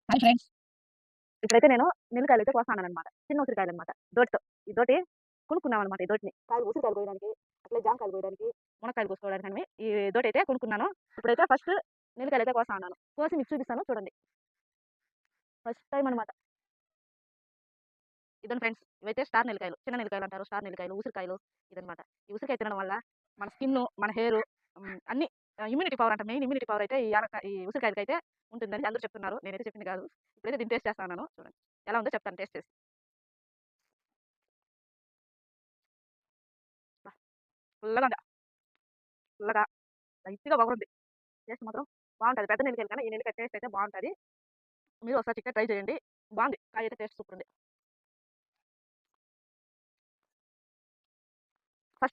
Hi friends. ఇప్పుడైతే నేను నిమ్మకాయలైతే కోస్తున్నాననమాట. చిన్న ఉసిరికాయలనమాట. దోటితో. ఈ దోటి కొనుక్కున్నామనమాట ఈ దోటిని. కాయలు ఉసిరికాయలు కోయడానికి, అట్లే జామకాయలు కోయడానికి, మునక్కాయలు కోసుకోవడానికని ఈ దోటైతే కొనుక్కున్నాను. ఇప్పుడైతే ఫస్ట్ నిమ్మకాయలైతే కోస్తా ఉన్నాను. కోసి మీకు చూపిస్తాను చూడండి. ఫస్ట్ టైమ్ అనమాట. ఇదండి ఫ్రెండ్స్. ఇవైతే స్టార్ నెల్లికాయలు. చిన్న నెల్లికాయలు అంటారు. స్టార్ నెల్లికాయలు, ఉసిరికాయలు ఇదనమాట. ఈ ఉసిరికాయ తినడం వల్ల మన స్కిన్ను, మన హెయిరు అన్నీ ఇమ్యూనిటీ పవర్ అంట. మెయిన్ ఇమ్యూనిటీ పవర్ అయితే ఈ ఉసిరికాయలకైతే ఉంటుందని అందరూ చెప్తున్నారు. నేనైతే చెప్పింది కాదు. ఇప్పుడైతే దీన్ని టేస్ట్ చేస్తా ఉన్నాను. చూడండి. ఎలా ఉందో చెప్తాను టేస్ట్ చేసి. అబ్బా! పుల్లగా ఉంది. పుల్లగా లైట్‌గా వగరుంది. టేస్ట్ మాత్రం బావుంటది. పెద్ద నెల్లికాయల కన్నా ఈ నెల్లికాయ టేస్ట్ అయితే బావుంటది. మీరు ఒకసారి చిక్కగా ట్రై చేయండి. బావుంది. కాయైతే టేస్ట్ సూపరుంది.